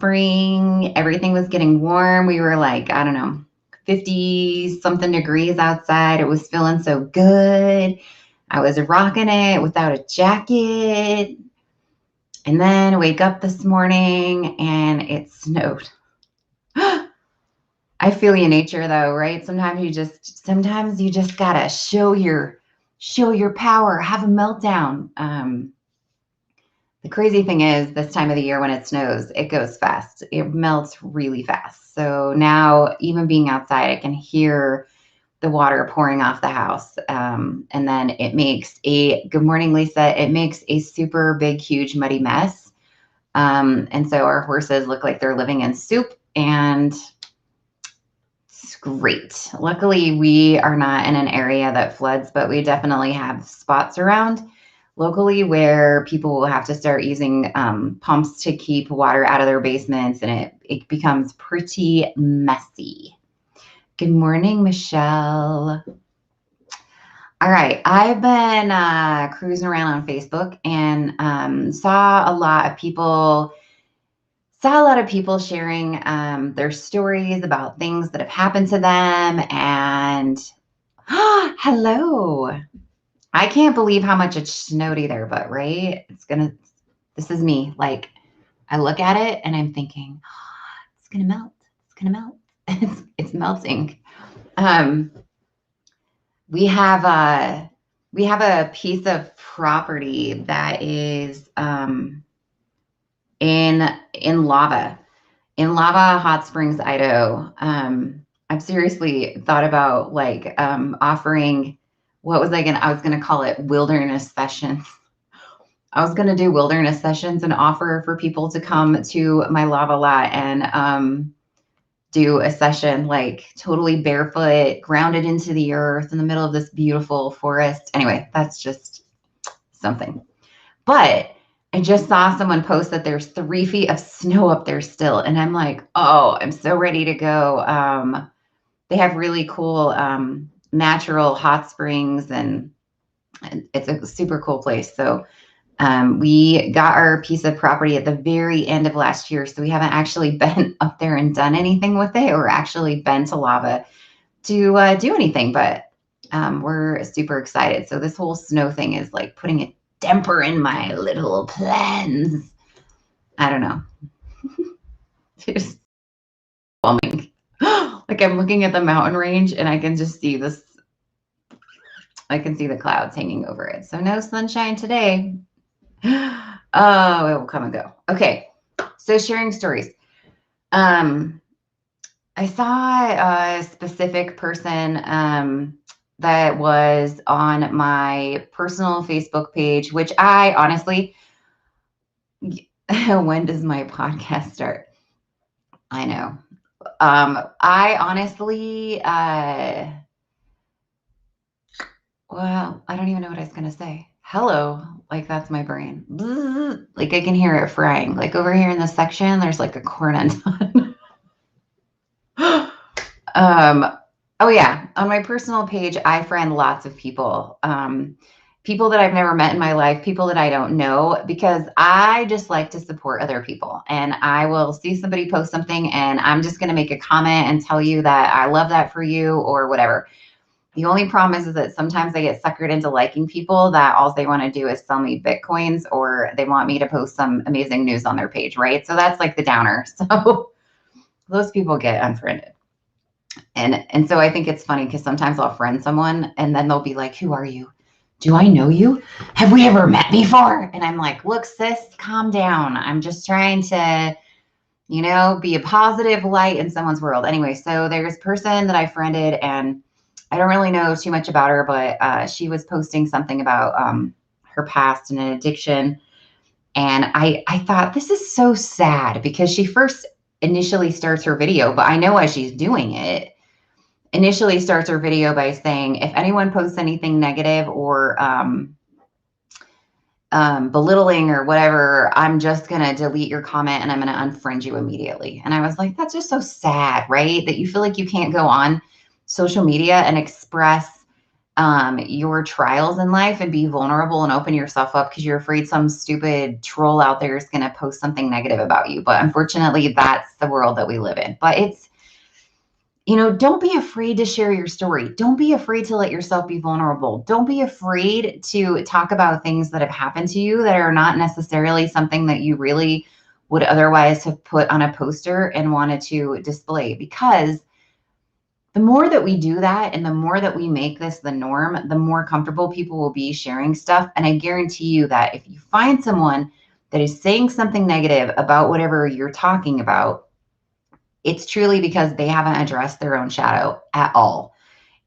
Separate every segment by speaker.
Speaker 1: spring. Everything was getting warm. We were like, I don't know, 50 something degrees outside. It was feeling so good. I was rocking it without a jacket. And then I wake up this morning and it snowed. I feel you, nature, though, right? Sometimes you just gotta show your power, have a meltdown. The crazy thing is, this time of the year when it snows, it goes fast. It melts really fast. So now, even being outside, I can hear the water pouring off the house. And then it makes good morning, Lisa. It makes a super big, huge, muddy mess. And so our horses look like they're living in soup, and it's great. Luckily, we are not in an area that floods, but we definitely have spots around locally where people will have to start using pumps to keep water out of their basements, and it becomes pretty messy. Good morning, Michelle. All right, I've been cruising around on Facebook and saw a lot of people sharing their stories about things that have happened to them. And hello. I can't believe how much it snowed either, but right? This is me. Like, I look at it and I'm thinking, it's going to melt. It's going to melt. It's melting. We have a piece of property that is in lava hot springs, Idaho. I've seriously thought about offering, I was gonna call it wilderness sessions. I was gonna do wilderness sessions and offer for people to come to my lava lot and do a session like totally barefoot, grounded into the earth in the middle of this beautiful forest. Anyway, that's just something. But I just saw someone post that there's 3 feet of snow up there still. And I'm like, oh, I'm so ready to go. They have really cool natural hot springs, and it's a super cool place. So we got our piece of property at the very end of last year. So we haven't actually been up there and done anything with it, or actually been to lava to do anything, but we're super excited. So this whole snow thing is like putting a damper in my little plans. I don't know. It's overwhelming. Like, I'm looking at the mountain range and I can just see this. I can see the clouds hanging over it. So no sunshine today. Oh, it will come and go. Okay. So sharing stories. I saw a specific person that was on my personal Facebook page, which I honestly, when does my podcast start? I know. I honestly, well, I don't even know what I was going to say. Hello. Like, that's my brain. Bzz. Like, I can hear it frying. Like, over here in this section, there's like a corn undone. Oh yeah. On my personal page, I friend lots of people. People that I've never met in my life, people that I don't know, because I just like to support other people. And I will see somebody post something and I'm just going to make a comment and tell you that I love that for you or whatever. The only problem is that sometimes I get suckered into liking people that all they want to do is sell me Bitcoins, or they want me to post some amazing news on their page, right? So that's like the downer. So those people get unfriended. And so I think it's funny because sometimes I'll friend someone and then they'll be like, who are you? Do I know you? Have we ever met before? And I'm like, look, sis, calm down. I'm just trying to, be a positive light in someone's world. Anyway, so there's a person that I friended, and I don't really know too much about her, but she was posting something about her past and an addiction. And I thought, this is so sad, because she first initially starts her video, but I know as she's doing it, initially starts her video by saying, if anyone posts anything negative or belittling or whatever, I'm just going to delete your comment and I'm going to unfriend you immediately. And I was like, that's just so sad, right? That you feel like you can't go on social media and express your trials in life and be vulnerable and open yourself up because you're afraid some stupid troll out there is going to post something negative about you. But unfortunately, that's the world that we live in. But it's, don't be afraid to share your story. Don't be afraid to let yourself be vulnerable. Don't be afraid to talk about things that have happened to you that are not necessarily something that you really would otherwise have put on a poster and wanted to display. Because the more that we do that and the more that we make this the norm, the more comfortable people will be sharing stuff. And I guarantee you that if you find someone that is saying something negative about whatever you're talking about, it's truly because they haven't addressed their own shadow at all.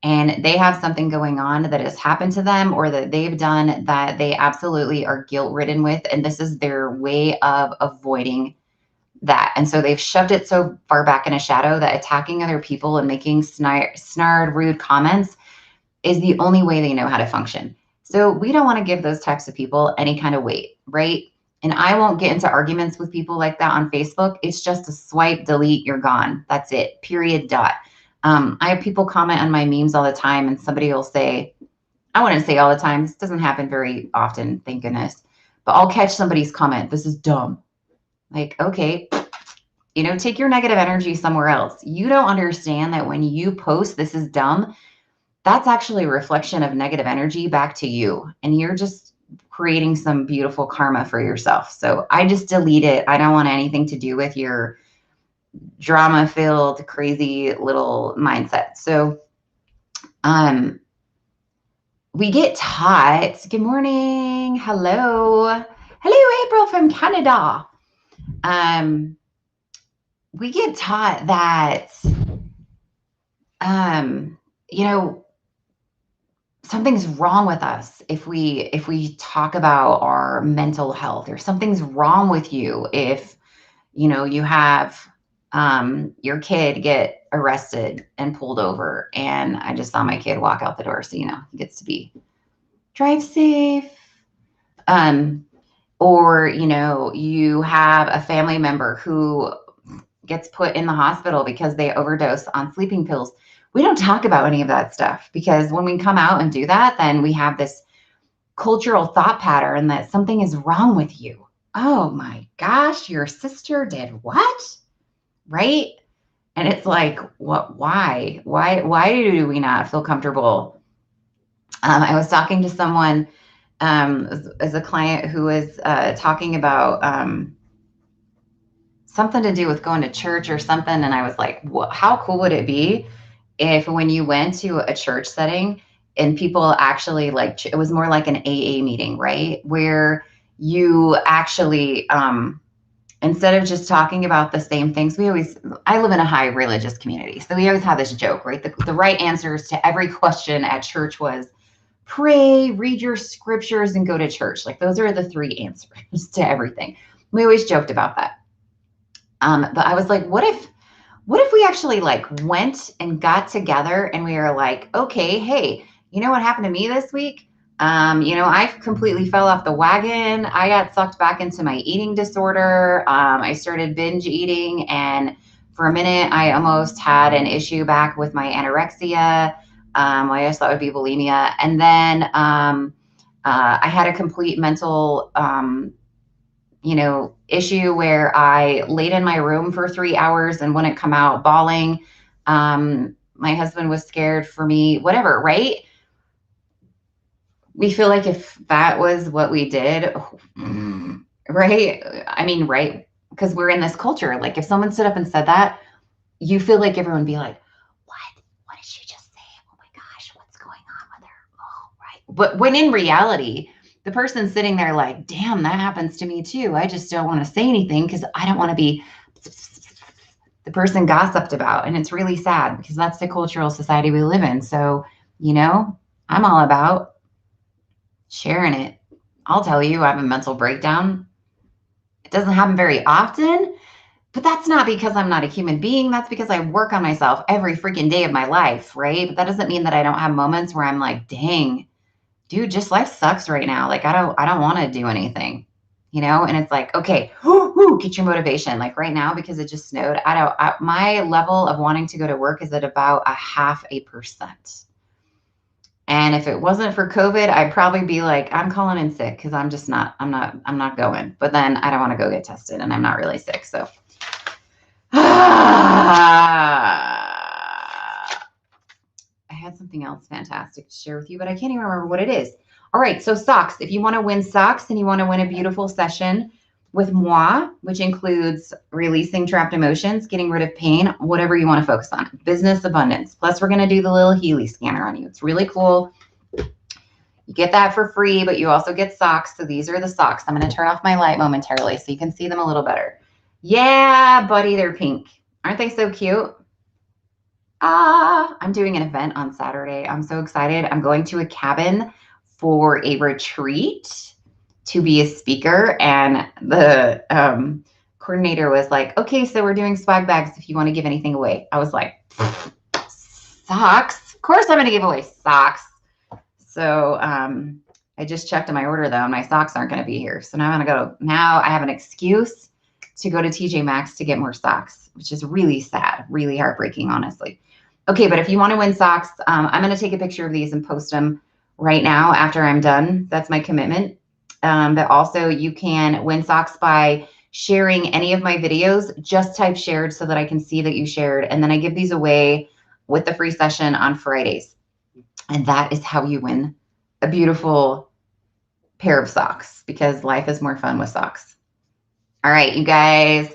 Speaker 1: And they have something going on that has happened to them or that they've done that they absolutely are guilt ridden with. And this is their way of avoiding that. And so they've shoved it so far back in a shadow that attacking other people and making snarled, rude comments is the only way they know how to function. So we don't want to give those types of people any kind of weight, right? And I won't get into arguments with people like that on Facebook. It's just a swipe, delete, you're gone. That's it, period, dot. I have people comment on my memes all the time, and somebody will say, I wouldn't say all the time, this doesn't happen very often, thank goodness, but I'll catch somebody's comment, this is dumb. Like, okay, take your negative energy somewhere else. You don't understand that when you post, this is dumb, that's actually a reflection of negative energy back to you. And you're just creating some beautiful karma for yourself. So I just delete it. I don't want anything to do with your drama-filled, crazy little mindset. So we get taught, good morning, hello. Hello, April from Canada. We get taught that, something's wrong with us if we talk about our mental health, or something's wrong with you if, you have your kid get arrested and pulled over. And I just saw my kid walk out the door. So, he gets to be drive safe. Or, you have a family member who gets put in the hospital because they overdose on sleeping pills. We don't talk about any of that stuff, because when we come out and do that, then we have this cultural thought pattern that something is wrong with you. Oh my gosh, your sister did what? Right? And it's like, what? Why do we not feel comfortable? I was talking to someone as a client who was talking about something to do with going to church or something. And I was like, how cool would it be if when you went to a church setting and people actually, like, it was more like an AA meeting, right? Where you actually, instead of just talking about the same things, I live in a high religious community. So we always have this joke, right? The right answers to every question at church was pray, read your scriptures, and go to church. Like, those are the three answers to everything. We always joked about that. But I was like, what if we actually went and got together and we were like, okay, hey, you know what happened to me this week? I completely fell off the wagon. I got sucked back into my eating disorder. I started binge eating, and for a minute, I almost had an issue back with my anorexia. I guess that would be bulimia. And then I had a complete mental issue where I laid in my room for 3 hours and wouldn't come out, bawling. My husband was scared for me, whatever, right? We feel like if that was what we did, right? I mean, right? Because we're in this culture. Like, if someone stood up and said that, you feel like everyone would be like, what did she just say? Oh my gosh, what's going on with her? Oh, right. But when in reality, the person sitting there like, damn, that happens to me too. I just don't want to say anything because I don't want to be the person gossiped about. And it's really sad because that's the cultural society we live in. So, I'm all about sharing it. I'll tell you, I have a mental breakdown. It doesn't happen very often, but that's not because I'm not a human being. That's because I work on myself every freaking day of my life, right? But that doesn't mean that I don't have moments where I'm like, dang, dude, just life sucks right now. Like, I don't want to do anything, and it's like, okay, get your motivation. Like right now, because it just snowed, my level of wanting to go to work is at about 0.5%. And if it wasn't for COVID, I'd probably be like, I'm calling in sick because I'm not going. But then I don't want to go get tested and I'm not really sick. So I had something else fantastic to share with you, but I can't even remember what it is. All right. So socks. If you want to win socks and you want to win a beautiful session with moi, which includes releasing trapped emotions, getting rid of pain, whatever you want to focus on, business abundance. Plus, we're going to do the little Healy scanner on you. It's really cool. You get that for free, but you also get socks. So these are the socks. I'm going to turn off my light momentarily so you can see them a little better. Yeah, buddy, they're pink. Aren't they so cute? I'm doing an event on Saturday. I'm so excited. I'm going to a cabin for a retreat to be a speaker. And the coordinator was like, okay, so we're doing swag bags if you want to give anything away. I was like, socks? Of course I'm going to give away socks. So I just checked in my order though, and my socks aren't going to be here. So now I have an excuse to go to TJ Maxx to get more socks, which is really sad, really heartbreaking, honestly. Okay, but if you want to win socks, I'm going to take a picture of these and post them right now after I'm done. That's my commitment. But also you can win socks by sharing any of my videos. Just type shared so that I can see that you shared. And then I give these away with the free session on Fridays. And that is how you win a beautiful pair of socks, because life is more fun with socks. All right, you guys.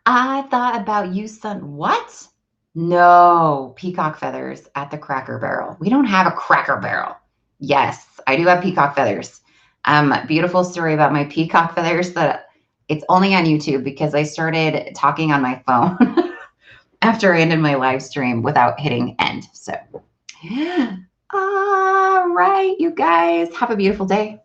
Speaker 1: I thought about you, son. What? No, peacock feathers at the Cracker Barrel. We don't have a Cracker Barrel. Yes, I do have peacock feathers. Beautiful story about my peacock feathers that it's only on YouTube because I started talking on my phone after I ended my live stream without hitting end. So, all right, you guys, have a beautiful day.